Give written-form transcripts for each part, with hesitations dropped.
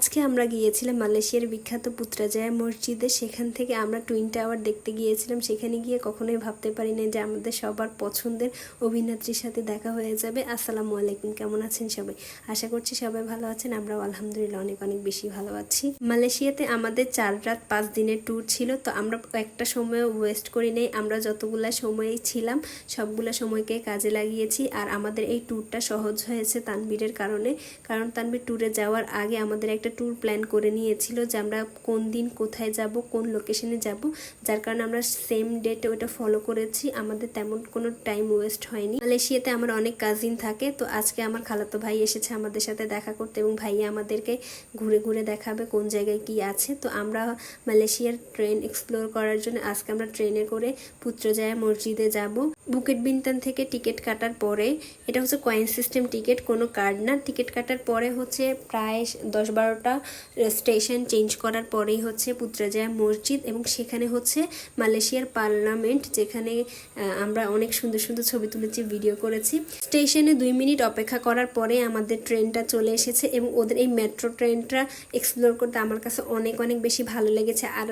আজকে আমরা গিয়েছিলাম মালয়েশিয়ার বিখ্যাত পুত্রাজায়া মসজিদে। সেখান থেকে আমরা টুইন টাওয়ার দেখতে গিয়েছিলাম। সেখানে গিয়ে কখনোই ভাবতে পারি না যে আমাদের সবার পছন্দের অভিনেত্রীর সাথে দেখা হয়ে যাবে। আসসালামু আলাইকুম, কেমন আছেন সবাই? আশা করছি সবাই ভালো আছেন। আমরাও আলহামদুলিল্লাহ অনেক অনেক বেশি ভালো আছি। মালয়েশিয়াতে আমাদের 4 রাত 5 দিনের ট্যুর ছিল। তো আমরা একটা সময় ওয়েস্ট করি নেই। আমরা যতগুলা সময় ছিলাম সবগুলা সময়কে কাজে লাগিয়েছি। আর আমাদের এই ট্যুরটা সহজ হয়েছে তানবীরের কারণে। কারণ তানবীর ট্যুরে যাওয়ার আগে আমাদের একটা ট্যুর প্ল্যান করে নিয়েছিল যে আমরা কোন দিন কোথায় যাব, কোন লোকেশনে যাব, যার কারণে আমরা সেম ডেটে ওটা ফলো করেছি। আমাদের তেমন কোনো টাইম ওয়েস্ট হয়নি। মালয়েশিয়াতে আমার অনেক কাজিন থাকে, তো আজকে আমার খালাতো ভাই এসেছে আমাদের সাথে দেখা করতে এবং ভাইয়া আমাদেরকে ঘুরে ঘুরে দেখাবে কোন জায়গায় কি আছে। তো আমরা মালয়েশিয়ার ট্রেন এক্সপ্লোর করার জন্য আজকে আমরা ট্রেনে করে পুত্রজায়া মসজিদে যাব। বুকেট বিনতান থেকে টিকিট কাটার পরে, এটা হচ্ছে কয়েন সিস্টেম টিকিট, কোনো কার্ড না। টিকিট কাটার পরে হচ্ছে প্রায় 10-12টা স্টেশন চেঞ্জ করার পরেই হচ্ছে পুত্রজায়া মসজিদ এবং সেখানে হচ্ছে মালয়েশিয়ার পার্লামেন্ট, যেখানে আমরা অনেক সুন্দর সুন্দর ছবি তুলেছি, ভিডিও করেছি। স্টেশনে 2 মিনিট অপেক্ষা করার পরে আমাদের ট্রেনটা চলে এসেছে এবং ওদের এই মেট্রো ট্রেনটা এক্সপ্লোর করতে আমার কাছে অনেক অনেক বেশি ভালো লেগেছে। আর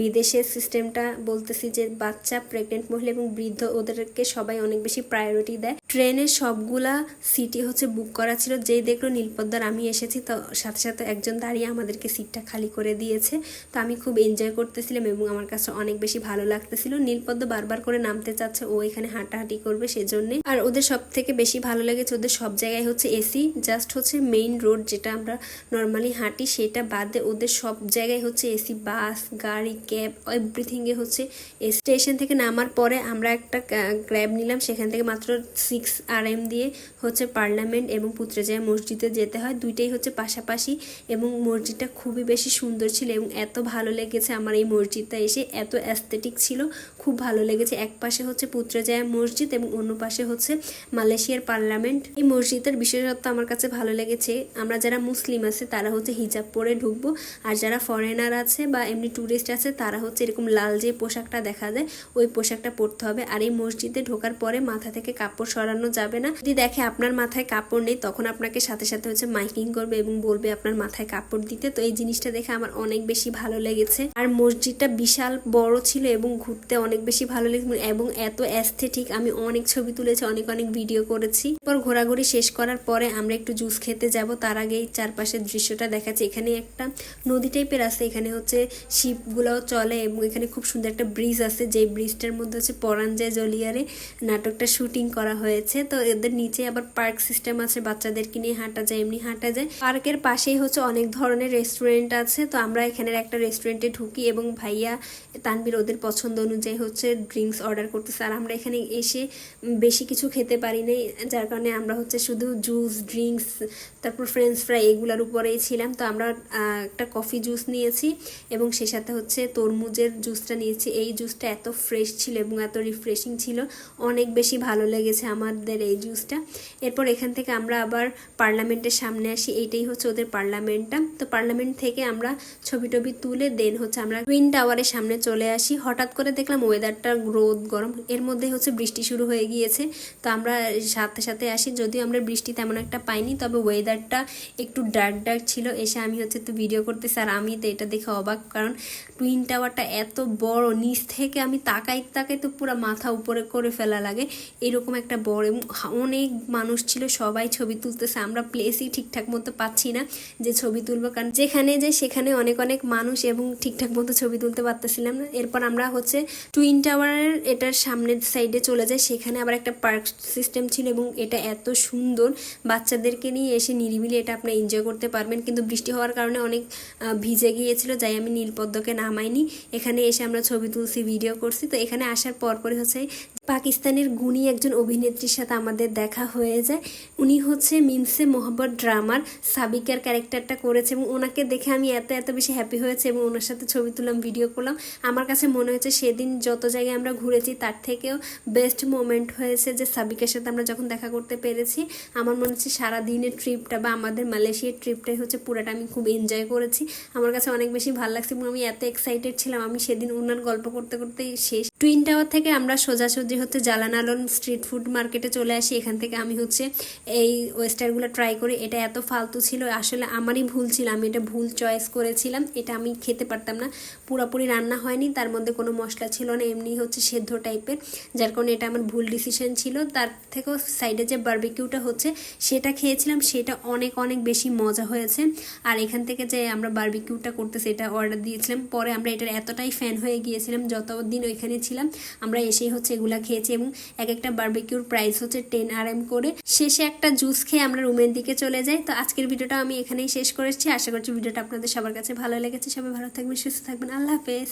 বিদেশের সিস্টেমটা বলতেছি যে বাচ্চা, প্রেগনেন্ট মহিলা এবং বৃদ্ধ ওদেরকে সবাই অনেক বেশি প্রায়োরিটি দেয়। ট্রেনের সবগুলা সিটি হচ্ছে বুক করা ছিল। যেই দেখলো নীলপদ্মার আমি এসেছি, তো সাথে সাথে একজন দাঁড়িয়ে আমাদেরকে সিটটা খালি করে দিয়েছে। তো আমি খুব এনজয় করতেছিলাম এবং আমার কাছে অনেক বেশি ভালো লাগতেছিল। নীলপদ্ম বারবার করে নামতে চাচ্ছে, ও এখানে হাঁটাহাঁটি করবে সেজন্য। আর ওদের সব থেকে বেশি ভালো লেগেছে ওদের সব জায়গায় হচ্ছে এসি। জাস্ট হচ্ছে মেইন রোড যেটা আমরা নর্মালি হাঁটি সেটা বাদে ওদের সব জায়গায় হচ্ছে এসি। বাস, গাড়ি, ক্যাব, এভরিথিংয়ে হচ্ছে এসি। স্টেশন থেকে নামার পরে আমরা একটা ক্যাব নিলাম। সেখান থেকে মাত্র 6 RM দিয়ে হচ্ছে পার্লামেন্ট এবং পুত্রজায়া মসজিদে যেতে হয়। দুইটাই হচ্ছে পাশাপাশি এবং মসজিদটা খুবই বেশি সুন্দর ছিল এবং এত ভালো লেগেছে আমার এই মসজিদটা এসে। এত অ্যাস্থেটিক ছিল, খুব ভালো লেগেছে। এক পাশে হচ্ছে পুত্রজায়া মসজিদ এবং অন্য পাশে হচ্ছে মালয়েশিয়ার পার্লামেন্ট। এই মসজিদের বিশেষত্ব আমার কাছে ভালো লেগেছে, আমরা যারা মুসলিম আছে তারা হচ্ছে হিজাব পরে ঢুকবো, আর যারা ফরেনার আছে বা এমনি ট্যুরিস্ট আছে তারা হচ্ছে এরকম লাল যে পোশাকটা দেখা যায় ওই পোশাকটা পরতে হবে। আর এই মসজিদে ঢোকার পরে মাথা থেকে কাপড় সরানো যাবে না। যদি দেখে আপনার মাথায় কাপড় নেই তখন আপনাকে সাথে সাথে হচ্ছে মাইকিং করবে এবং বলবে আপনার মাথায় কাপড় দিতে। তো এই জিনিসটা দেখে আমার অনেক বেশি ভালো লেগেছে। আর মসজিদটা বিশাল বড় ছিল এবং ঘুরতে অনেক বেশি ভালো লেগেছে এবং এত অ্যাস্থেটিক। আমি অনেক ছবি তুলেছি, অনেক অনেক ভিডিও করেছি। এরপর ঘোরাঘুরি শেষ করার পরে আমরা একটু জুস খেতে যাব। তার আগে চারপাশের দৃশ্যটা দেখাচ্ছে। এখানে একটা নদী টাইপের আছে, এখানে হচ্ছে শিপগুলোও চলে এবং এখানে খুব সুন্দর একটা ব্রিজ আছে, যে ব্রিজটার মধ্যে হচ্ছে পরাণ যায় জলিয়ারে নাটকটা শুটিং করা হয়েছে। তো এদের নিচে আবার পার্ক সিস্টেম আছে, বাচ্চাদেরকে নিয়ে হাঁটা যায়, এমনি হাঁটা যায়। পার্কের পাশেই হচ্ছে অনেক ধরনের রেস্টুরেন্ট আছে। তো আমরা এখানের একটা রেস্টুরেন্টে ঢুকি এবং ভাইয়া তানবীর ওদের পছন্দ অনুযায়ী হচ্ছে ড্রিঙ্কস অর্ডার করতেছে। আর আমরা এখানে এসে বেশি কিছু খেতে পারি নাই, যার কারণে আমরা হচ্ছে শুধু জুস, ড্রিঙ্কস, তারপর ফ্রেঞ্চ ফ্রাই এগুলোর উপরেই ছিলাম। তো আমরা একটা কফি জুস নিয়েছি এবং সে সাথে হচ্ছে তরমুজের জুসটা নিয়েছি। এই জুসটা এত ফ্রেশ ছিল এবং এত রিফ্রেশিং ছিল, অনেক বেশি ভালো লেগেছে আমাদের এই জুসটা। এরপর এখান থেকে আমরা আবার পার্লামেন্টের সামনে আসি, এইটাই হচ্ছে ওদের পার্লামেন্টটা। তো পার্লামেন্ট থেকে আমরা ছবি টবি তুলে দেন হচ্ছে আমরা টুইন টাওয়ারের সামনে চলে আসি। হঠাৎ করে দেখলাম ওয়েদারটা রোদ গরম, এর মধ্যে হচ্ছে বৃষ্টি শুরু হয়ে গিয়েছে। তো আমরা সাথে সাথে আসি, যদিও আমরা বৃষ্টি তেমন একটা পাইনি, তবে ওয়েদারটা একটু ডার্ক ডার্ক ছিল। এসে আমি হচ্ছে তো ভিডিও করতেছি আর আমি তো এটা দেখে অবাক, কারণ টুইন টাওয়ারটা এত বড়, নিচ থেকে আমি তাকাই তো পুরো মাথা উপরে করে ফেলা লাগে, এরকম একটা বড়। এবং অনেক মানুষ ছিল, সবাই ছবি তুলতেছে। আমরা প্লেসই ঠিকঠাক মতো পাচ্ছি না যে ছবি তুলবো, কারণ যেখানে যে সেখানে অনেক অনেক মানুষ এবং ঠিকঠাক মতো ছবি তুলতে পারতেছিলাম না। এরপর আমরা হচ্ছে টুইন টাওয়ারের এটার সামনের সাইডে চলে যাই, সেখানে আবার একটা পার্ক সিস্টেম ছিল এবং এটা এত সুন্দর, বাচ্চাদেরকে নিয়ে এসে নিরিবিলি এটা আপনি এনজয় করতে পারবেন। কিন্তু বৃষ্টি হওয়ার কারণে অনেক ভিজে গিয়েছিল, যাই আমি নীলপদ্মকে নামাইনি। এখানে এসে আমরা ছবি তুলছি, ভিডিও করছি। তো এখানে আসার পরপরই হচ্ছে পাকিস্তানের গুণী একজন অভিনেত্রীর সাথে আমাদের দেখা হয়ে যায়। উনি হচ্ছে মিনসে মোহাম্মদ ড্রামার সাবিকার ক্যারেক্টারটা করেছে এবং ওনাকে দেখে আমি এত বেশি হ্যাপি হয়েছে এবং ওনার সাথে ছবি তুললাম, ভিডিও করলাম। আমার কাছে মনে হয়েছে সেদিন যত জায়গায় আমরা ঘুরেছি তার থেকেও বেস্ট মোমেন্ট হয়েছে যে সাবিকার সাথে আমরা যখন দেখা করতে পেরেছি। আমার মনে হচ্ছে সারাদিনের ট্রিপটা বা আমাদের মালয়েশিয়ার ট্রিপটাই হচ্ছে পুরাটা আমি খুব এনজয় করেছি। আমার কাছে অনেক বেশি ভালো লাগছে এবং আমি এত এক্সাইটেড ছিলাম। আমি সেদিন ওনার গল্প করতে করতেই শেষ। টুইন টাওয়ার থেকে আমরা সোজাসুজি যে হচ্ছে জালান আলম স্ট্রিট ফুড মার্কেটে চলে আসি। এখান থেকে আমি হচ্ছে এই ওয়েস্টারগুলো ট্রাই করি। এটা এত ফালতু ছিল, আসলে আমারই ভুল ছিল, আমি এটা ভুল চয়েস করেছিলাম। এটা আমি খেতে পারতাম না, পুরোপুরি রান্না হয়নি, তার মধ্যে কোনো মশলা ছিল না, এমনি হচ্ছে সেদ্ধ টাইপের, যার কারণে এটা আমার ভুল ডিসিশন ছিল। তার থেকেও সাইডে যে বারবিকিউটা হচ্ছে সেটা খেয়েছিলাম, সেটা অনেক অনেক বেশি মজা হয়েছে। আর এখান থেকে যে আমরা বারবিকিউটা করতেছি এটা অর্ডার দিয়েছিলাম, পরে আমরা এটার এতটাই ফ্যান হয়ে গিয়েছিলাম, যতদিন ওইখানে ছিলাম আমরা এসেই হচ্ছে এগুলা খেয়েছি। এবং এক একটা বারবিকিউর প্রাইস হচ্ছে 10 RM করে। শেষে একটা জুস খেয়ে আমরা রুমের দিকে চলে যাই। তো আজকের ভিডিওটা আমি এখানেই শেষ করেছি। আশা করছি ভিডিওটা আপনাদের সবার কাছে ভালো লেগেছে। সবাই ভালো থাকবেন, সুস্থ থাকবেন। আল্লাহ হাফেজ।